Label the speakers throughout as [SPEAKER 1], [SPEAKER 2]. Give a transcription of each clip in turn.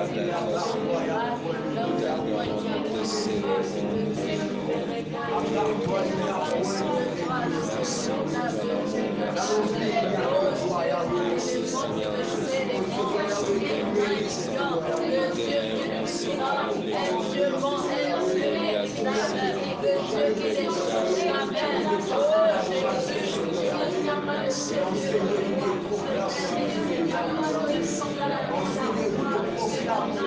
[SPEAKER 1] ta grâce, Seigneur. Nous t'adorons, nous te célébrons, nous t'honorons. Merci Seigneur. Merci pour ton amour, merci pour ta grâce. Merci Seigneur Jésus. Nous sommes reconnaissants. Nous t'élèvons Seigneur, nous t'exaltons. Alléluia à toi Seigneur. Véritable Dieu, notre Jésus. Merci infiniment. Merci infiniment. Merci infiniment. Nous t'adorons. Nous te célébrons.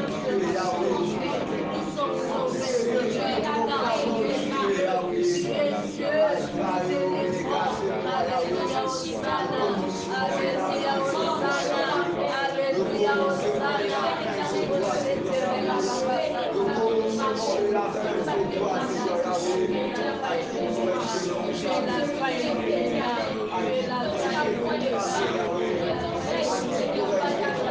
[SPEAKER 1] Reçois la gloire. Reçois ta gloire. Reçois ta gloire. Reçois ta gloire. Au nom puissant de Jésus-Christ, tu mérites d'être adoré, tu mérites d'être célébré. Reçois la gloire. Merci pour ta grâce.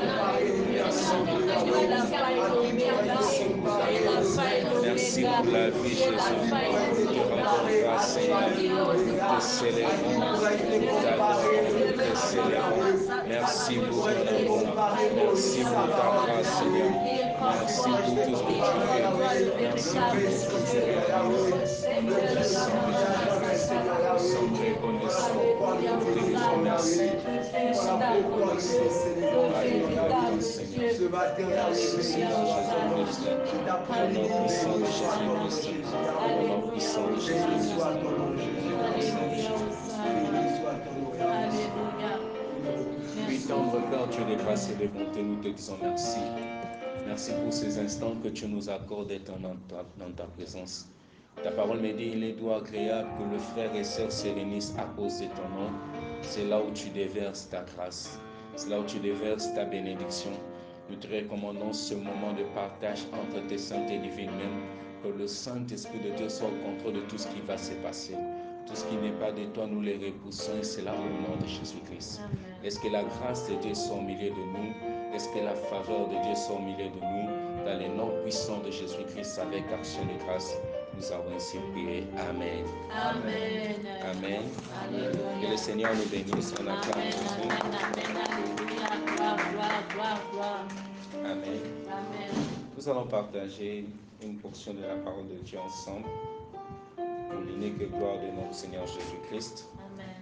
[SPEAKER 1] Merci pour ta grâce. Merci pour la vie, Jésus. Nous te rendons grâce, Seigneur. Nous te célébrons, nous t'adorons, nous te célébrons. Merci pour ton amour. Merci pour ta grâce, Seigneur. Merci pour tout ce que tu fais. Merci pour tout ce que tu réalises. Au nom puissant de Jésus-Christ, nous sommes reconnaissants. Nous te disons merci. Nous sommes reconnaissants. Alléluia, toi, Seigneur. Merci, Seigneur Jésus-Christ. Au nom puissant de Jésus-Christ. Au nom puissant de Jésus-Christ. Au nom puissant de Jésus-Christ.
[SPEAKER 2] Alléluia.
[SPEAKER 1] Oui, tendre Père, tu es de grâce et de bonté, nous te disons merci. Merci pour ces instants que tu nous accordes d'être dans ta présence. Ta parole me dit, il est doux agréable que le frère et sœur se réunissent à cause de ton nom. C'est là où tu déverses ta grâce. C'est là où tu déverses ta bénédiction. Nous te recommandons ce moment de partage entre tes saintes et divines mains. Que le Saint-Esprit de Dieu soit au contrôle de tout ce qui va se passer. Tout ce qui n'est pas de toi, nous les repoussons et c'est là au nom de Jésus-Christ. Est-ce que la grâce de Dieu soit au milieu de nous? Est-ce que la faveur de Dieu soit au milieu de nous? Dans le nom puissant de Jésus-Christ, avec action de grâce, nous avons ainsi prié. Amen.
[SPEAKER 2] Amen.
[SPEAKER 1] Amen.
[SPEAKER 2] Alléluia.
[SPEAKER 1] Que le Seigneur nous bénisse. On acclame
[SPEAKER 2] Amen,
[SPEAKER 1] Jésus.
[SPEAKER 2] amen, amen, alléluia. Gloire, gloire, gloire, gloire.
[SPEAKER 1] Amen.
[SPEAKER 2] Amen.
[SPEAKER 1] Nous allons partager une portion de la parole de Dieu ensemble pour l'unique gloire de notre Seigneur Jésus-Christ.
[SPEAKER 2] Amen.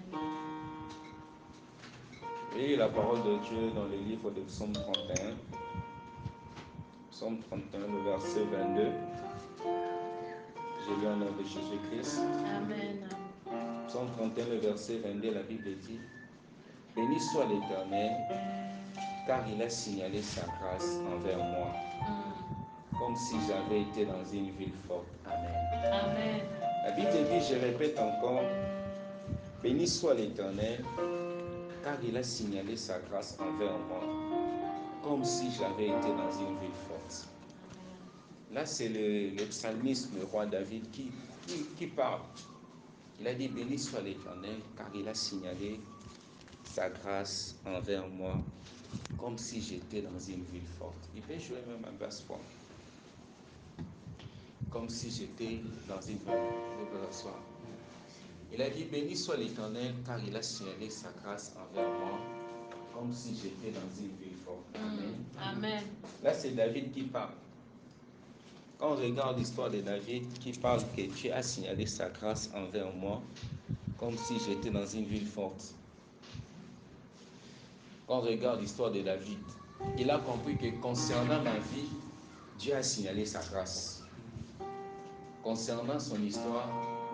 [SPEAKER 1] Et la parole de Dieu dans le livre de Psaume 31. Psaume 31, le verset 22. Je lis au nom de Jésus-Christ.
[SPEAKER 2] Amen.
[SPEAKER 1] Psaume 31, le verset 22, la Bible dit: Béni soit l'Éternel, car il a signalé sa grâce envers moi, comme si j'avais été dans une ville forte. Amen.
[SPEAKER 2] Amen.
[SPEAKER 1] La Bible dit, je répète encore, béni soit l'Éternel, car il a signalé sa grâce envers moi, comme si j'avais été dans une ville forte. Là, c'est le psalmiste, le roi David, qui parle. Il a dit, béni soit l'Éternel, car il a signalé sa grâce envers moi, comme si j'étais dans une ville forte. Il peut jouer même à basse voix. Comme si j'étais dans une ville. Il a dit, béni soit l'Éternel, car il a signalé sa grâce envers moi, comme si j'étais dans une ville forte. Amen.
[SPEAKER 2] Amen.
[SPEAKER 1] Là, c'est David qui parle. Quand on regarde l'histoire de David, qui parle que Dieu a signalé sa grâce envers moi, comme si j'étais dans une ville forte. Quand on regarde l'histoire de David, il a compris que concernant ma vie, Dieu a signalé sa grâce. Concernant son histoire,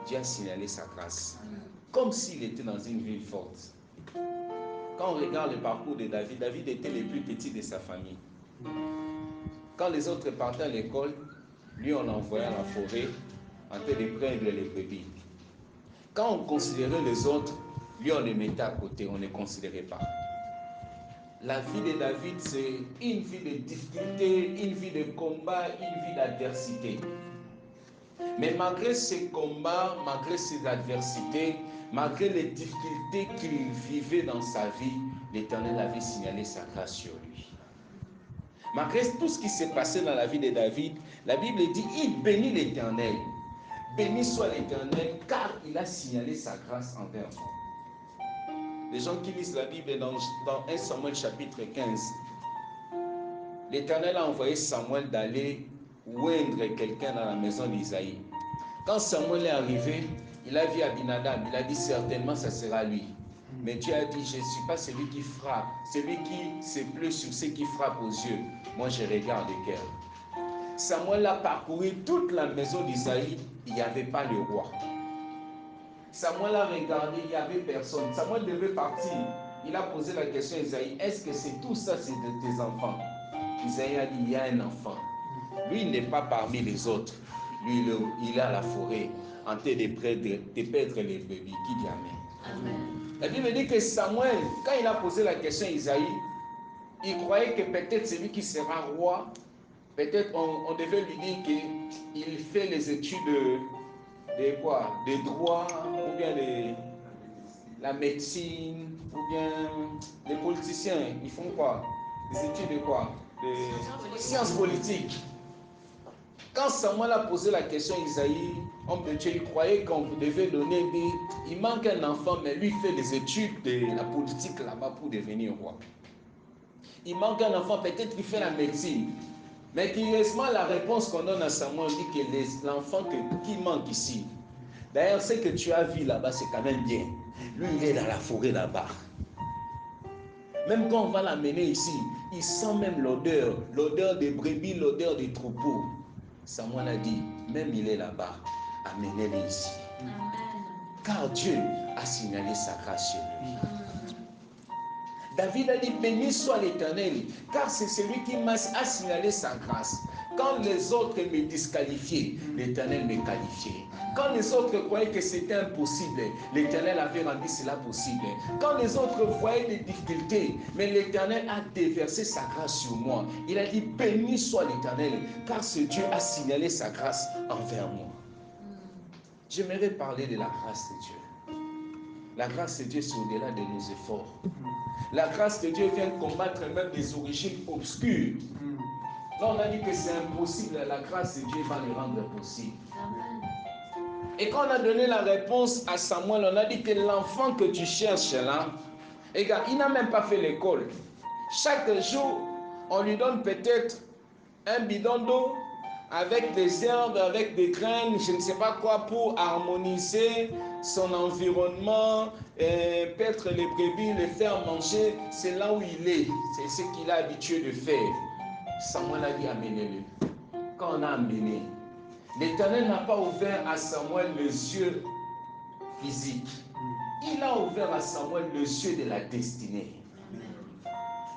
[SPEAKER 1] Dieu a signalé sa grâce. Comme s'il était dans une ville forte. Quand on regarde le parcours de David, David était le plus petit de sa famille. Quand les autres partaient à l'école, lui on l'envoyait à la forêt en train de prendre les brebis. Quand on considérait les autres, lui on les mettait à côté, on ne les considérait pas. La vie de David, c'est une vie de difficulté, une vie de combat, une vie d'adversité. Mais malgré ces combats, malgré ces adversités, malgré les difficultés qu'il vivait dans sa vie, l'Éternel avait signalé sa grâce sur lui. Malgré tout ce qui s'est passé dans la vie de David, la Bible dit, il bénit l'Éternel. Béni soit l'Éternel, car il a signalé sa grâce envers moi. Les gens qui lisent la Bible dans 1 Samuel chapitre 15, l'Éternel a envoyé Samuel d'aller oindre quelqu'un dans la maison d'Isaïe. Quand Samuel est arrivé, il a vu Abinadab, il a dit certainement ça sera lui. Mais Dieu a dit, je ne suis pas celui qui frappe, celui qui se pleut sur ceux qui frappent aux yeux. Moi je regarde le cœur. Samuel a parcouru toute la maison d'Isaïe, il n'y avait pas le roi. Samuel a regardé, il n'y avait personne. Samuel devait partir. Il a posé la question à Isaïe, est-ce que c'est tout ça, c'est de tes enfants? Isaïe a dit, il y a un enfant. Lui, il n'est pas parmi les autres. Lui, il est à la forêt, en train de perdre les brebis. Qui dit Amen?
[SPEAKER 2] Amen.
[SPEAKER 1] La Bible dit que Samuel, quand il a posé la question à Isaïe, il croyait que peut-être c'est lui qui sera roi. Peut-être on devait lui dire qu'il fait les études de quoi? De droit, ou bien de la médecine, ou bien les politiciens, ils font quoi? Des études de quoi? De sciences politiques. Quand Samuel a posé la question à Isaïe, homme de Dieu, il croyait qu'on devait donner il manque un enfant, mais lui fait les études de la politique là-bas pour devenir roi. Il manque un enfant, peut-être qu'il fait la médecine. Mais curieusement, la réponse qu'on donne à Samuel dit que l'enfant qui manque ici, d'ailleurs, ce que tu as vu là-bas, c'est quand même bien. Lui, il est dans la forêt là-bas. Même quand on va l'amener ici, il sent même l'odeur des brebis, l'odeur des troupeaux. Samuel a dit, même il est là-bas, amenez-le ici.
[SPEAKER 2] Amen.
[SPEAKER 1] Car Dieu a signalé sa grâce sur lui. David a dit, béni soit l'Éternel, car c'est celui qui m'a signalé sa grâce. Quand les autres me disqualifiaient, l'Éternel me qualifiait. Quand les autres croyaient que c'était impossible, l'Éternel avait rendu cela possible. Quand les autres voyaient des difficultés, mais l'Éternel a déversé sa grâce sur moi. Il a dit, béni soit l'Éternel, car ce Dieu a signalé sa grâce envers moi. J'aimerais parler de la grâce de Dieu. La grâce de Dieu, c'est au-delà de nos efforts. La grâce de Dieu vient combattre même des origines obscures. Là, on a dit que c'est impossible, la grâce de Dieu va le rendre possible.
[SPEAKER 2] Amen.
[SPEAKER 1] Et quand on a donné la réponse à Samuel, on a dit que l'enfant que tu cherches là, regarde, il n'a même pas fait l'école. Chaque jour, on lui donne peut-être un bidon d'eau avec des herbes, avec des graines, je ne sais pas quoi, pour harmoniser son environnement, paître les brebis, les faire manger. C'est là où il est. C'est ce qu'il a habitué de faire. Samuel a dit, amenez-le. Quand on a amené, l'Éternel n'a pas ouvert à Samuel les yeux physiques. Il a ouvert à Samuel les yeux de la destinée.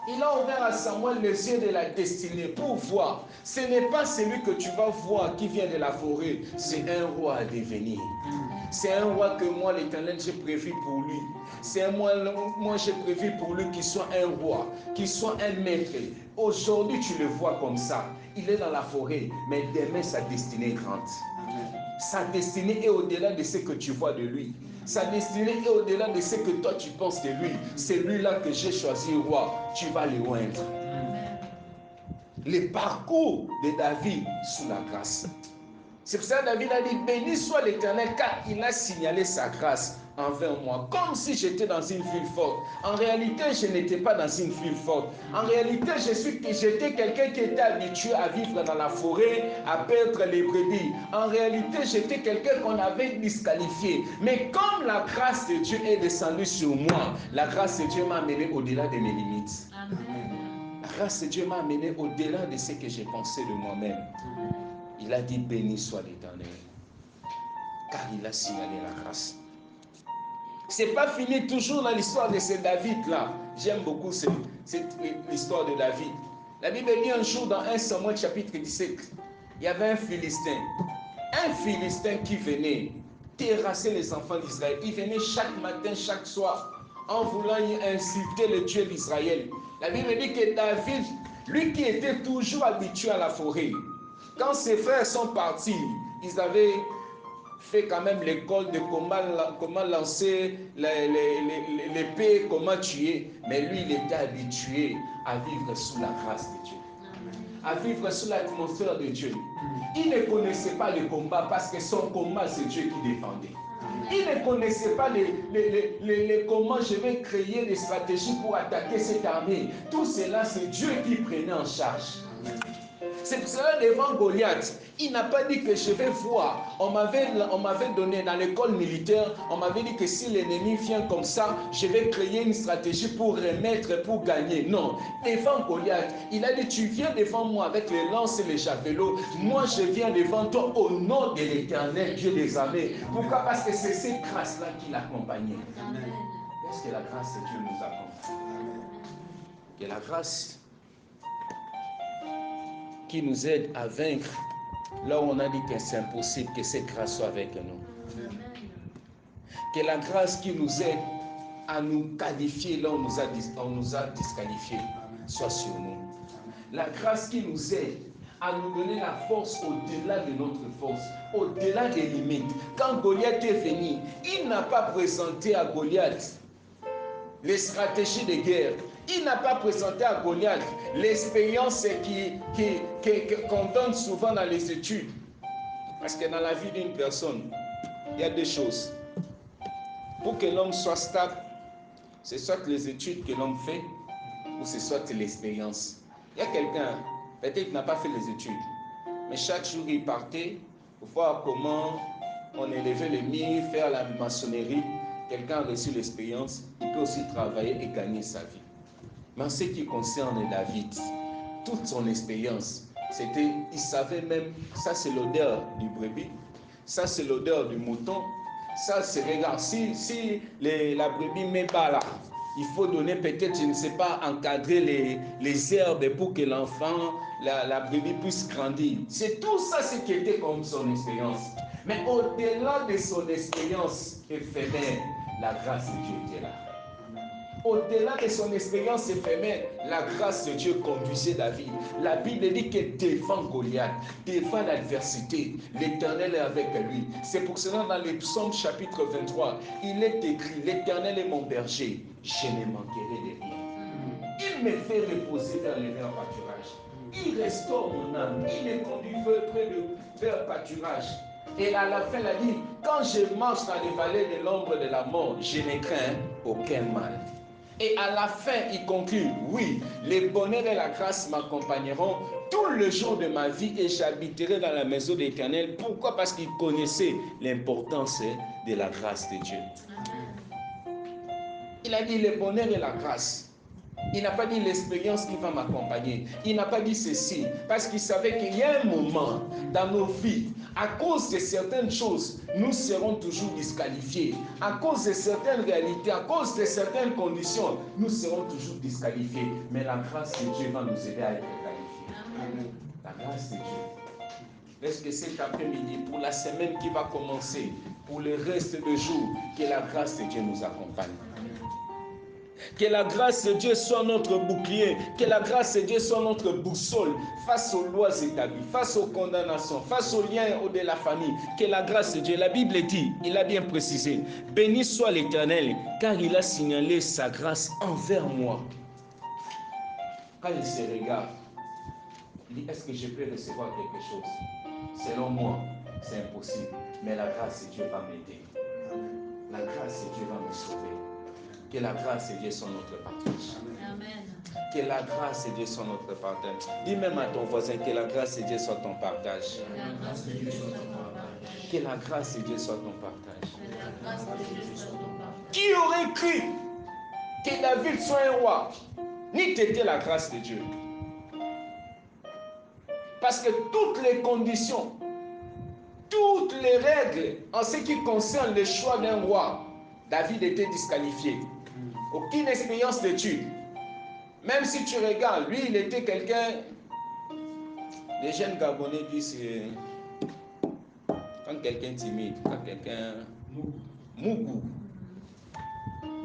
[SPEAKER 1] Il a ouvert à Samuel les yeux de la destinée pour voir. Ce n'est pas celui que tu vas voir qui vient de la forêt. C'est un roi à devenir. C'est un roi que moi, l'Éternel, j'ai prévu pour lui. C'est un moi j'ai prévu pour lui qu'il soit un roi, qu'il soit un maître. Aujourd'hui, tu le vois comme ça. Il est dans la forêt, mais demain, sa destinée est grande. Sa destinée est au-delà de ce que tu vois de lui. Sa destinée est au-delà de ce que toi tu penses de lui. C'est lui-là que j'ai choisi roi. Tu vas le oindre. Le parcours de David sous la grâce. C'est pour ça que David a dit, béni soit l'Éternel, car il a signalé sa grâce envers moi, comme si j'étais dans une ville forte. En réalité, je n'étais pas dans une ville forte. En réalité, j'étais quelqu'un qui était habitué à vivre dans la forêt, à perdre les brebis. En réalité, j'étais quelqu'un qu'on avait disqualifié. Mais comme la grâce de Dieu est descendue sur moi, la grâce de Dieu m'a amené au-delà de mes limites.
[SPEAKER 2] Amen.
[SPEAKER 1] La grâce de Dieu m'a amené au-delà de ce que j'ai pensé de moi-même. Il a dit, béni soit l'Éternel, car il a signalé la grâce. Ce n'est pas fini toujours dans l'histoire de ce David-là. J'aime beaucoup l'histoire de David. La Bible dit un jour dans 1 Samuel chapitre 17, il y avait un Philistin. Un Philistin qui venait terrasser les enfants d'Israël. Il venait chaque matin, chaque soir, en voulant insulter le Dieu d'Israël. La Bible dit que David, lui qui était toujours habitué à la forêt, quand ses frères sont partis, ils avaient fait quand même l'école de comment lancer l'épée, comment tuer. Mais lui, il était habitué à vivre sous la grâce de Dieu, à vivre sous l'atmosphère de Dieu. Il ne connaissait pas le combat parce que son combat, c'est Dieu qui défendait. Il ne connaissait pas comment je vais créer des stratégies pour attaquer cette armée. Tout cela, c'est Dieu qui prenait en charge. C'est pour cela, devant Goliath, il n'a pas dit que je vais voir. On m'avait donné dans l'école militaire, on m'avait dit que si l'ennemi vient comme ça, je vais créer une stratégie pour remettre, pour gagner. Non, devant Goliath, il a dit, tu viens devant moi avec les lances et les javelots. Moi, je viens devant toi au nom de l'Éternel, Dieu des armées. Pourquoi? Parce que c'est cette grâce-là qui l'accompagnait. Est-ce que la grâce de Dieu nous accompagne? Que la grâce qui nous aide à vaincre là où on a dit que c'est impossible, que cette grâce soit avec nous. Que la grâce qui nous aide à nous qualifier là où on nous a disqualifiés soit sur nous. La grâce qui nous aide à nous donner la force au-delà de notre force, au-delà des limites. Quand Goliath est venu, il n'a pas présenté à Goliath les stratégies de guerre. Il n'a pas présenté à Goliath l'expérience qu'on donne souvent dans les études. Parce que dans la vie d'une personne, il y a deux choses. Pour que l'homme soit stable, c'est soit les études que l'homme fait, ou c'est soit l'expérience. Il y a quelqu'un, peut-être qu'il n'a pas fait les études, mais chaque jour il partait pour voir comment on élevait les murs, faire la maçonnerie. Quelqu'un a reçu l'expérience, il peut aussi travailler et gagner sa vie. Mais en ce qui concerne David, toute son expérience, il savait même, ça c'est l'odeur du brebis, ça c'est l'odeur du mouton, ça c'est, regarde, si la brebis met bas là, il faut donner peut-être, je ne sais pas, encadrer les herbes pour que l'enfant, la brebis puisse grandir. C'est tout ça ce qui était comme son expérience. Mais au-delà de son expérience éphémère, la grâce de Dieu était là. Au-delà de son expérience éphémère, la grâce de Dieu conduisait David. La Bible dit que devant Goliath, devant l'adversité, l'Éternel est avec lui. C'est pour cela dans le psaume chapitre 23, il est écrit, l'Éternel est mon berger, je ne manquerai de rien. Il me fait reposer vers les verts pâturages. Il restaure mon âme. Il me conduit près de verts pâturages. Et à la fin, il a dit, quand je marche dans les vallées de l'ombre de la mort, je ne crains aucun mal. Et à la fin, il conclut, oui, les bonheurs et la grâce m'accompagneront tout le jour de ma vie et j'habiterai dans la maison de l'Éternel. Pourquoi? Parce qu'il connaissait l'importance de la grâce de Dieu. Il a dit le bonheur et la grâce. Il n'a pas dit l'expérience qui va m'accompagner. Il n'a pas dit ceci. Parce qu'il savait qu'il y a un moment dans nos vies, à cause de certaines choses, nous serons toujours disqualifiés. À cause de certaines réalités, à cause de certaines conditions, nous serons toujours disqualifiés. Mais la grâce de Dieu va nous aider à être qualifiés. La grâce de Dieu. Est-ce que cet après-midi, pour la semaine qui va commencer, pour le reste des jours, que la grâce de Dieu nous accompagne. Que la grâce de Dieu soit notre bouclier, que la grâce de Dieu soit notre boussole face aux lois établies, face aux condamnations, face aux liens de la famille. Que la grâce de Dieu, la Bible dit, il a bien précisé, béni soit l'Éternel, car il a signalé sa grâce envers moi. Quand il se regarde, il dit, est-ce que je peux recevoir quelque chose? Selon moi, c'est impossible, mais la grâce de Dieu va m'aider. La grâce de Dieu va me sauver. Que la grâce de Dieu soit notre partage. Amen. Que la grâce de Dieu soit notre partage. Dis même à ton voisin que la grâce de Dieu soit ton partage. Que la grâce de Dieu soit ton partage. Qui aurait cru que David soit un roi? Ni t'était la grâce de Dieu. Parce que toutes les conditions, toutes les règles en ce qui concerne le choix d'un roi, David était disqualifié. Aucune expérience d'études. Même si tu regardes, lui, il était quelqu'un. Les jeunes Gabonais disent quand quelqu'un timide, quand quelqu'un mougou.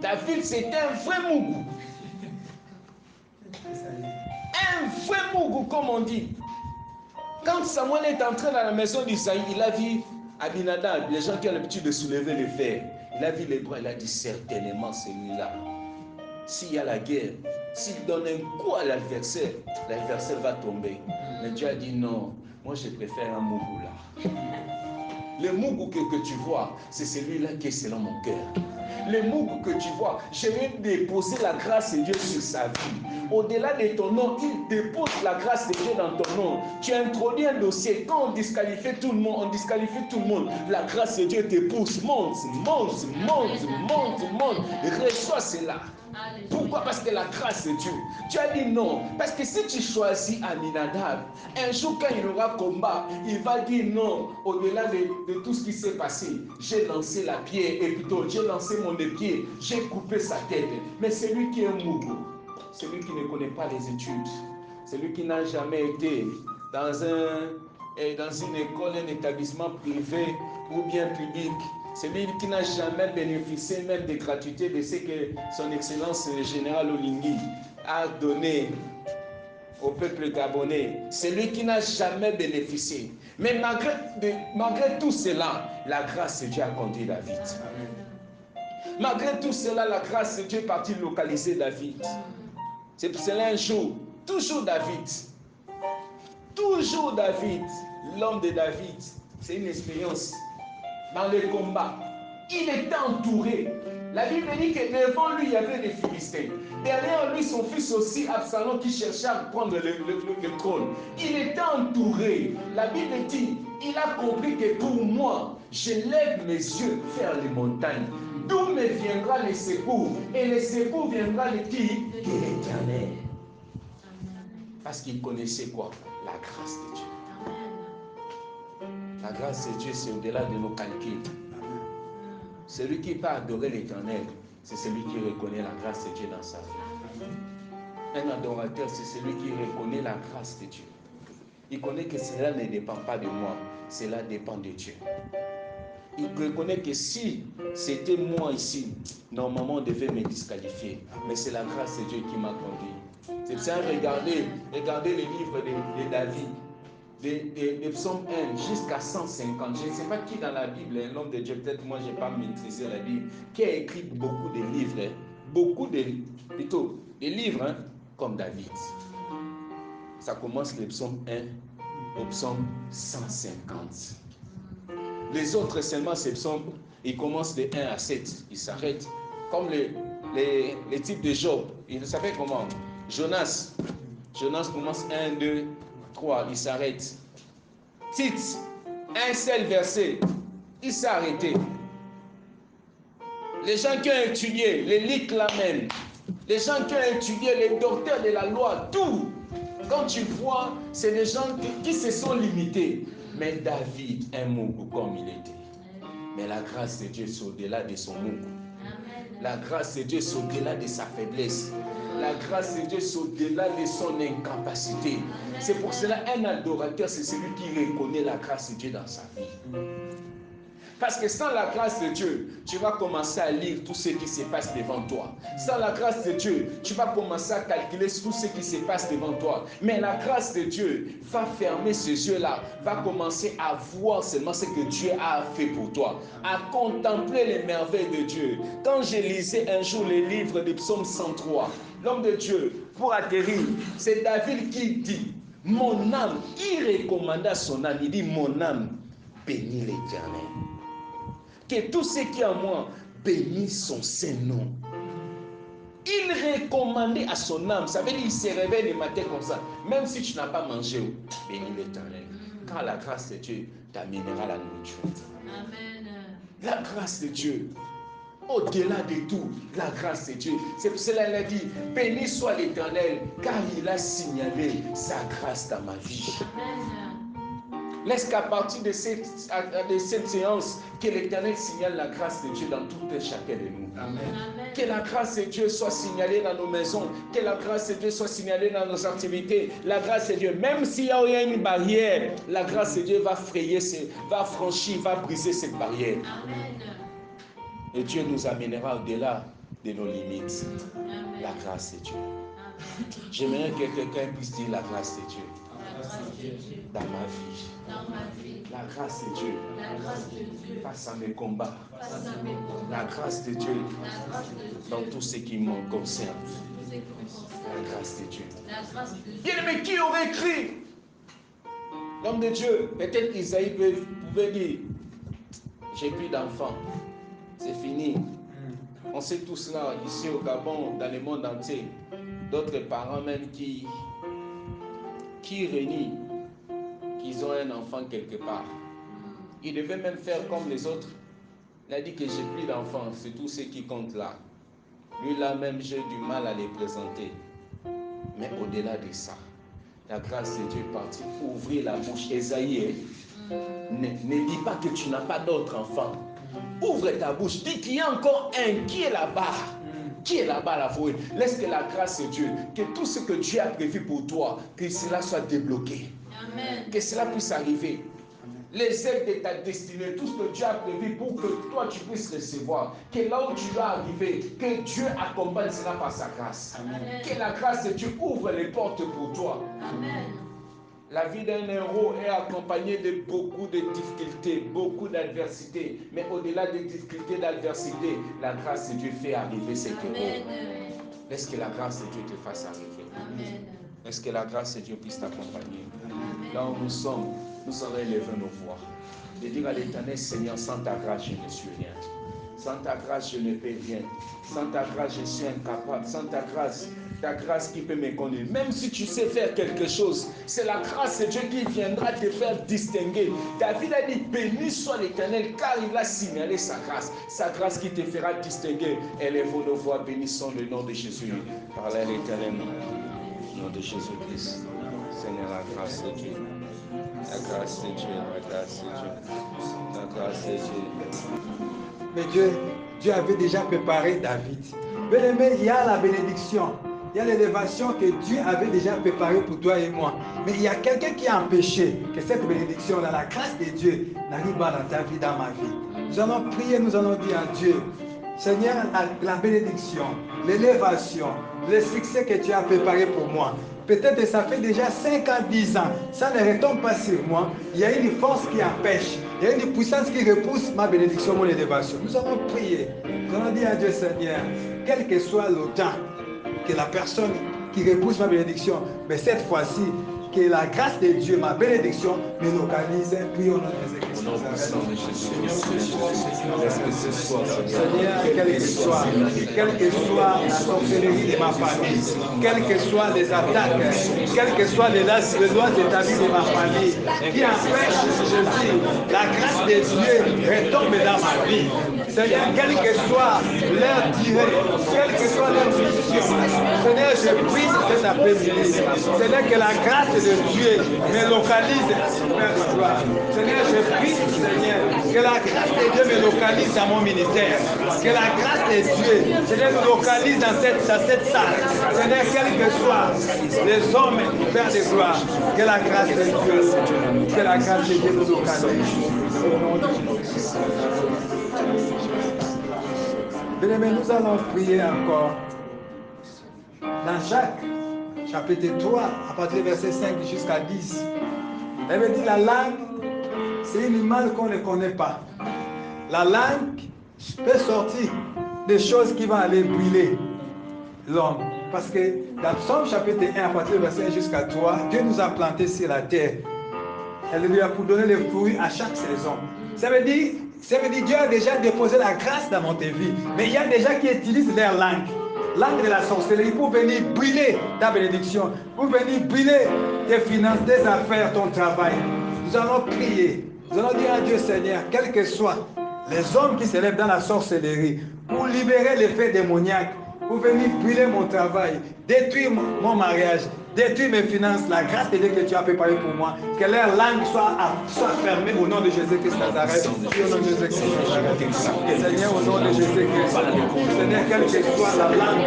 [SPEAKER 1] David, c'était un vrai mougou. Un vrai mougou, comme on dit. Quand Samuel est entré dans la maison d'Isaïe, il a vu Abinadab, les gens qui ont l'habitude de soulever les fers. Il a vu les bras, il a dit certainement celui-là. S'il y a la guerre, s'il donne un coup à l'adversaire va tomber. Mais Dieu a dit non, moi je préfère un mougou là. Le Mougou que tu vois, c'est celui-là qui est selon mon cœur. Le Mougou que tu vois, je vais déposer la grâce de Dieu sur sa vie. Au-delà de ton nom, il dépose la grâce de Dieu dans ton nom. Tu introduis un dossier. Quand on disqualifie tout le monde, la grâce de Dieu te pousse. Monte. Reçois cela. Pourquoi? Parce que la grâce de Dieu. Tu as dit non. Parce que si tu choisis Aminadab, un jour quand il aura combat, il va dire non. Au-delà de tout ce qui s'est passé, j'ai lancé la pierre, et plutôt j'ai lancé mon épieu, j'ai coupé sa tête. Mais celui qui est Mougou, celui qui ne connaît pas les études, celui qui n'a jamais été dans une école, un établissement privé ou bien public, celui qui n'a jamais bénéficié même des gratuités de ce que son excellence générale Olingui a donné au peuple gabonais, celui qui n'a jamais bénéficié. Mais malgré tout cela, la grâce de Dieu a conduit David. Malgré tout cela, la grâce de Dieu est partie localiser David. C'est pour cela un jour, toujours David, l'homme de David, c'est une expérience. Dans les combats, il était entouré. La Bible dit que devant lui, il y avait des Philistins. Derrière lui, son fils aussi, Absalom, qui cherchait à prendre le trône. Il était entouré. La Bible dit, il a compris que pour moi, je lève mes yeux vers les montagnes. D'où me viendra le secours? Et le secours viendra de qui? De l'Éternel. Parce qu'il connaissait quoi? La grâce de Dieu. La grâce de Dieu, c'est au-delà de nos calculs. Celui qui peut adorer l'Éternel, c'est celui qui reconnaît la grâce de Dieu dans sa vie. Un adorateur, c'est celui qui reconnaît la grâce de Dieu. Il connaît que cela ne dépend pas de moi, cela dépend de Dieu. Il reconnaît que si c'était moi ici, normalement on devait me disqualifier. Mais c'est la grâce de Dieu qui m'a conduit. C'est ça, regardez les livres de David. Des psaumes 1 jusqu'à 150. Je ne sais pas qui dans la Bible, l'homme de Dieu, peut-être moi je n'ai pas maîtrisé la Bible, qui a écrit beaucoup de livres, des livres comme David. Ça commence le psaume 1 au psaume 150. Les autres seulement, ces psaumes, ils commencent de 1 à 7, ils s'arrêtent. Comme les types de Job, ils savaient comment. Jonas commence 1, 2, 3, il s'arrête. Tite, un seul verset, il s'est arrêté. Les gens qui ont étudié, les lics l'amènent. Les gens qui ont étudié, les docteurs de la loi, tout. Quand tu vois, c'est des gens qui se sont limités. Mais David, un Mougou comme il était. Mais la grâce de Dieu, c'est au-delà de son Mougou. La grâce de Dieu, c'est au-delà de sa faiblesse. La grâce de Dieu, c'est au-delà de son incapacité. C'est pour cela un adorateur, c'est celui qui reconnaît la grâce de Dieu dans sa vie. Parce que sans la grâce de Dieu, tu vas commencer à lire tout ce qui se passe devant toi. Sans la grâce de Dieu, tu vas commencer à calculer tout ce qui se passe devant toi. Mais la grâce de Dieu va fermer ces yeux-là, va commencer à voir seulement ce que Dieu a fait pour toi, à contempler les merveilles de Dieu. Quand je lisais un jour les livres de Psaume 103, l'homme de Dieu, pour atterrir, c'est David qui dit, mon âme, il recommanda son âme, il dit, mon âme, bénis l'Éternel. Que tout ce qui est en moi bénisse son Saint-Nom. Il recommandait à son âme, ça veut dire qu'il se réveille le matin comme ça. Même si tu n'as pas mangé, bénis l'Éternel. Car la grâce de Dieu t'amènera la nourriture. Amen. La grâce de Dieu, au-delà de tout, la grâce de Dieu. C'est pour cela qu'il a dit, béni soit l'Éternel, car il a signalé sa grâce dans ma vie. Amen. Laisse qu'à partir de cette séance, que l'Éternel signale la grâce de Dieu dans tout et chacun de nous. Amen. Que la grâce de Dieu soit signalée dans nos maisons, que la grâce de Dieu soit signalée dans nos activités. La grâce de Dieu, même s'il y a une barrière, la grâce de Dieu va franchir, va briser cette barrière. Amen. Et Dieu nous amènera au-delà de nos limites. Amen. La grâce de Dieu. J'aimerais que quelqu'un puisse dire la grâce de Dieu. Dans ma vie, la grâce de Dieu, face à mes combats, la grâce de Dieu, dans tout ce qui me concerne, la grâce de Dieu. Bien, mais qui aurait écrit? L'homme de Dieu, peut-être Isaïe pouvait dire, j'ai plus d'enfants. C'est fini. On sait tous là, ici au Gabon, dans le monde entier, d'autres parents même qui renient qu'ils ont un enfant quelque part. Ils devaient même faire comme les autres. Il a dit que j'ai plus d'enfants, c'est tout ce qui compte là. Lui là même, j'ai du mal à les présenter. Mais au-delà de ça, la grâce de Dieu est partie pour ouvrir la bouche. Esaïe, ne dis pas que tu n'as pas d'autres enfants. Ouvre ta bouche, dis qu'il y a encore un qui est là-bas. Qui est là-bas à la forêt. Laisse que la grâce de Dieu, que tout ce que Dieu a prévu pour toi, que cela soit débloqué. Amen. Que cela puisse arriver. Les aides de ta destinée, tout ce que Dieu a prévu pour que toi tu puisses recevoir, que là où tu vas arriver, que Dieu accompagne cela par sa grâce. Amen. Que la grâce de Dieu ouvre les portes pour toi. Amen. La vie d'un héros est accompagnée de beaucoup de difficultés, beaucoup d'adversités. Mais au-delà des difficultés, d'adversité, la grâce de Dieu fait arriver cet héros. Laisse que la grâce de Dieu te fasse arriver. Amen. Laisse que la grâce de Dieu puisse t'accompagner. Là où nous sommes, nous allons élever nos voix. De dire à l'Éternel, Seigneur, sans ta grâce, je ne suis rien. Sans ta grâce, je ne peux rien. Sans ta grâce, je suis incapable. Sans ta grâce qui peut me conduire. Même si tu sais faire quelque chose, c'est la grâce de Dieu qui viendra te faire distinguer. David a dit, béni soit l'Éternel, car il a signalé sa grâce qui te fera distinguer. Élevons nos voix, bénissons le nom de Jésus. Parlez à l'Éternel, au nom de Jésus-Christ. Seigneur, la grâce de Dieu. La grâce de Dieu, la grâce de Dieu. La grâce de Dieu.
[SPEAKER 3] Mais Dieu avait déjà préparé David. Bien-aimé, il y a la bénédiction. Il y a l'élévation que Dieu avait déjà préparée pour toi et moi. Mais il y a quelqu'un qui a empêché que cette bénédiction-là, la grâce de Dieu, n'arrive pas dans ta vie, dans ma vie. Nous allons prier, nous allons dire à Dieu, Seigneur, la bénédiction, l'élévation, le succès que tu as préparé pour moi. Peut-être que ça fait déjà 5 ans, 10 ans. Ça ne retombe pas sur moi. Il y a une force qui empêche. Il y a une puissance qui repousse ma bénédiction, mon élévation. Nous allons prier. Nous allons dire à Dieu, Seigneur, quel que soit le temps que la personne qui repousse ma bénédiction, mais cette fois-ci, que la grâce de Dieu, ma bénédiction, me localise. Prions au nom de Jésus-Christ. Seigneur, quelle que soit la sorcellerie de ma famille, quelles que soient les attaques, quelles que soient les lois établies de ma famille, qui empêchent, Jésus, la grâce de Dieu retombe dans ma vie. Seigneur, quelle que soit leur durée, quelle que soit leur mission, Seigneur, je prie cet après-midi. Seigneur, que la grâce de Dieu me localise, Père de gloire. Seigneur, je prie, Seigneur, que la grâce de Dieu me localise dans mon ministère. Que la grâce de Dieu, Seigneur, me localise dans cette salle. Seigneur, quels que soient les hommes, Père de gloire, que la grâce de Dieu, que la grâce de Dieu nous localise. Bien-aimés, nous allons prier encore. Dans Jacques, chapitre 3, à partir du verset 5 jusqu'à 10, elle veut dire la langue, c'est une mal qu'on ne connaît pas. La langue peut sortir des choses qui vont aller brûler l'homme. Parce que dans Psaume chapitre 1, à partir du verset 1 jusqu'à 3, Dieu nous a plantés sur la terre. Elle lui a pour donner les fruits à chaque saison. Ça veut dire Dieu a déjà déposé la grâce dans notre vie. Mais il y a des gens qui utilisent leur langue. Langue de la sorcellerie pour venir brûler ta bénédiction. Pour venir brûler tes finances, tes affaires, ton travail. Nous allons prier. Nous allons dire à Dieu, Seigneur, quels que soient les hommes qui se lèvent dans la sorcellerie, pour libérer l'effet démoniaque, pour venir brûler mon travail, détruire mon mariage, détruire mes finances, la grâce de Dieu que tu as préparée pour moi, que leur langue soit fermée au nom de Jésus-Christ Nazareth. Au nom de Jésus-Christ Nazareth. Seigneur, au nom de Jésus-Christ. Seigneur, quelle que soit la langue,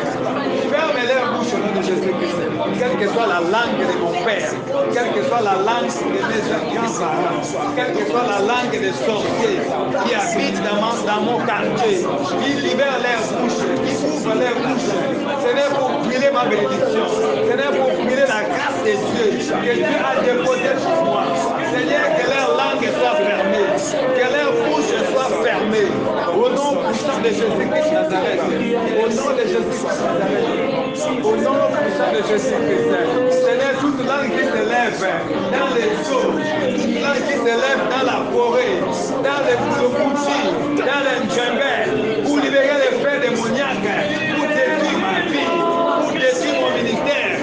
[SPEAKER 3] ferme leur bouche au nom de Jésus-Christ. Quelle que soit la langue de mon père, quelle que soit la langue de mes grands-parents, quelle que soit la langue des sorciers qui habitent dans mon quartier, qui libèrent leur bouche, qui ouvrent leur bouche. Seigneur, pour brûler ma bénédiction. Seigneur, pour brûler la grâce de Dieu que Dieu a déposée sur moi. Seigneur, que leur langue soit fermée, que leur bouche soit fermée. Au nom puissant de Jésus-Christ Nazareth. Au nom de Jésus-Christ Nazareth. Au nom puissant de Jésus-Christ. Seigneur, toute langue qui se lève dans les eaux, toute langue qui se lève dans la forêt, dans le Kouloukouti, dans le Ndjembe, pour libérer les frères démoniaques, pour détruire ma vie, pour détruire mon ministère,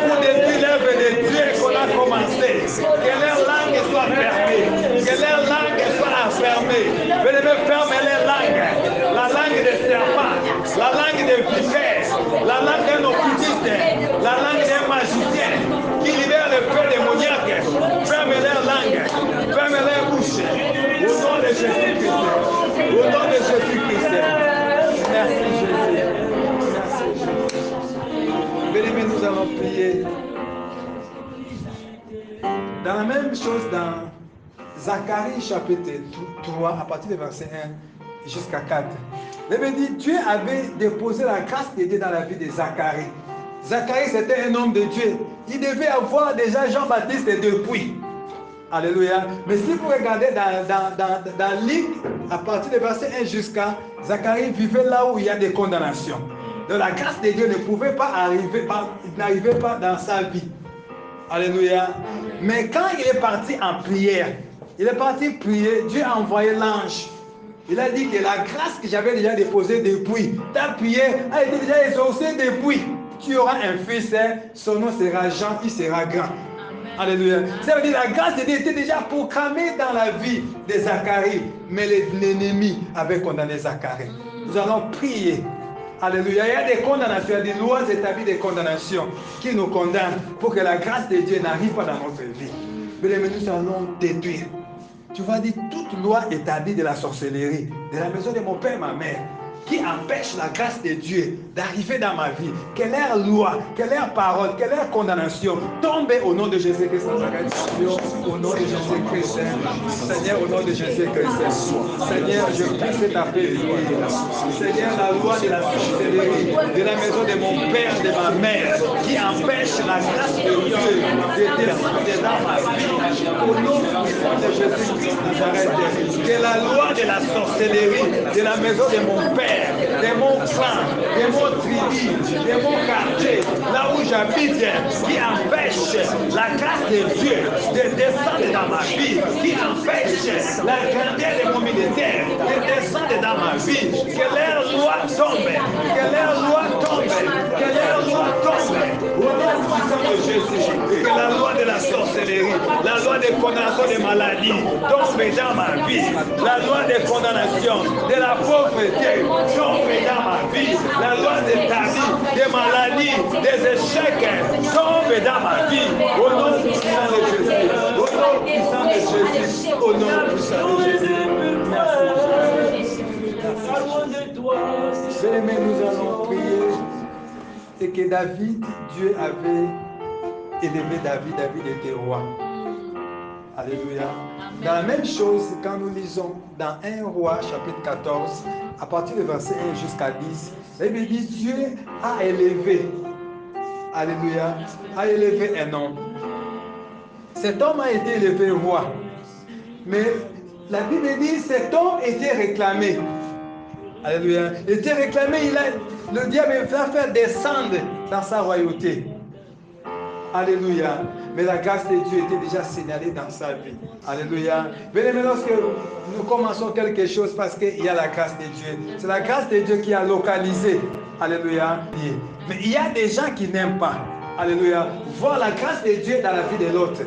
[SPEAKER 3] pour détruire l'œuvre de Dieu qu'on a commencé. Que leur langue soit fermée, que leur langue soit enfermée. Venez fermer les langues, la langue des serpents, la langue des vipères, la langue d'un occultiste, la langue d'un magicien qui libère le feu démoniaque. Ferme leur langue, ferme leur bouche. Au nom de Jésus-Christ, au nom de Jésus-Christ. Merci Jésus. Merci Jésus. Bien-aimés, nous allons prier. Dans la même chose dans Zacharie chapitre 3, à partir du verset 1 jusqu'à 4. Il avait dit, Dieu avait déposé la grâce de Dieu dans la vie de Zacharie. Zacharie, c'était un homme de Dieu. Il devait avoir déjà Jean-Baptiste depuis. Alléluia. Mais si vous regardez dans Luc, à partir du verset 1 jusqu'à, Zacharie vivait là où il y a des condamnations. Donc la grâce de Dieu ne pouvait pas arriver, n'arrivait pas dans sa vie. Alléluia. Mais quand il est parti en prière, il est parti prier, Dieu a envoyé l'ange. Il a dit que la grâce que j'avais déjà déposée depuis, ta prière a été déjà exaucée depuis. Tu auras un fils, son nom sera Jean, il sera grand. Alléluia. Ça veut dire que la grâce de Dieu était déjà proclamée dans la vie de Zacharie. Mais l'ennemi avait condamné Zacharie. Nous allons prier. Alléluia. Il y a des condamnations, il y a des lois établies de condamnation qui nous condamnent pour que la grâce de Dieu n'arrive pas dans notre vie. Mais nous allons détruire. Tu vas dire toute loi établie de la sorcellerie, de la maison de mon père, ma mère, qui empêche la grâce de Dieu d'arriver dans ma vie. Que leur loi, que leur parole, que leur condamnation tombe au nom de Jésus-Christ. Au nom de Jésus-Christ. Seigneur, au nom de Jésus-Christ. Seigneur, je prie cet appel. Seigneur, la loi de la sorcellerie, de la maison de mon père, de ma mère, qui empêche la grâce de Dieu de descendre dans ma vie. Au nom de Jésus-Christ, Nazareth. Que la loi de la sorcellerie, de la maison de mon père, de mon clan, de mon tribu, de mon quartier, là où j'habite, qui empêche la grâce de Dieu de descendre dans ma vie, qui empêche la grandeur de mon ministère de descendre dans ma vie. Que leur loi tombe, que leur loi tombe, que leur loi tombe. Au nom puissant de Jésus, que la loi de la sorcellerie, la loi de condamnation des maladies tombe dans ma vie, la loi de condamnation de la pauvreté tombe dans ma vie, la loi de ta vie, des maladies, des échecs tombe dans ma vie. Au nom puissant de Jésus, au nom puissant de Jésus, au nom puissant de Jésus. Merci. Bien-aimés, nous allons prier. Et que David, Dieu avait élevé David, David était roi. Alléluia. Dans la même chose, quand nous lisons dans 1 Roi, chapitre 14, à partir du verset 1 jusqu'à 10, la Bible dit Dieu a élevé, alléluia, a élevé un homme. Cet homme a été élevé roi. Mais la Bible dit cet homme était réclamé. Alléluia. Il était réclamé, le diable va faire descendre dans sa royauté. Alléluia. Mais la grâce de Dieu était déjà signalée dans sa vie. Alléluia. Venez, lorsque nous commençons quelque chose parce qu'il y a la grâce de Dieu. C'est la grâce de Dieu qui a localisé. Alléluia. Mais il y a des gens qui n'aiment pas. Alléluia. Voir la grâce de Dieu dans la vie de l'autre.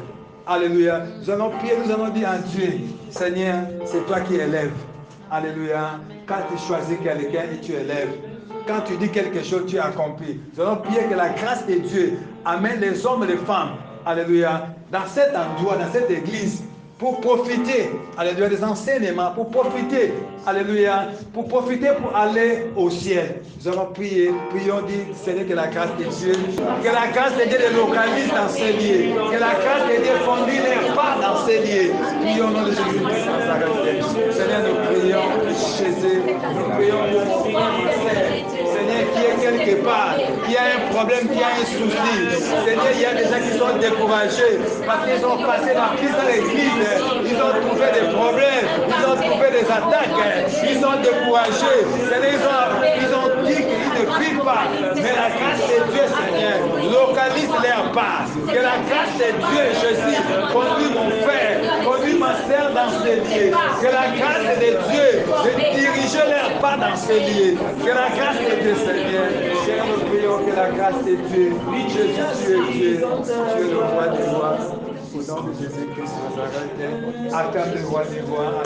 [SPEAKER 3] Alléluia. Nous allons prier, nous allons dire à Dieu, Seigneur, c'est toi qui élèves. Alléluia. Quand tu choisis quelqu'un et tu élèves. Quand tu dis quelque chose, tu accomplis. Nous allons prier que la grâce de Dieu amène les hommes et les femmes, alléluia, dans cet endroit, dans cette église, pour profiter, alléluia, des enseignements, pour profiter, alléluia, pour profiter pour aller au ciel. Nous allons prier, prions, dit, Seigneur, que la grâce de Dieu, que la grâce de Dieu les localise dans ces lieux, que la grâce de Dieu conduise les pas dans ces lieux. Prions au nom de Jésus. Seigneur, nous prions, Jésus, nous prions pour mon frère, ma sœur. Seigneur, qui est quelque part, qui a un problème, qui a un souci. Seigneur, il y a des gens qui sont découragés parce qu'ils ont passé la crise dans l'église. Ils ont trouvé des problèmes, ils ont trouvé des attaques, ils sont découragés. Seigneur, ils ont dit qu'ils ne prient pas. Mais la grâce de Dieu, Seigneur, localise leur pas. Que la grâce de Dieu, Jésus, conduit mon frère, conduit ma sœur dans dans ce lieu. Que la grâce de Dieu de diriger leurs pas dans ce lieu. Que la grâce de Dieu, Seigneur. Seigneur, nous prions que la grâce de Dieu. Jésus, tu es Dieu. Tu es le roi des rois. Au nom de Jésus-Christ de Nazareth. Acclame le roi des rois.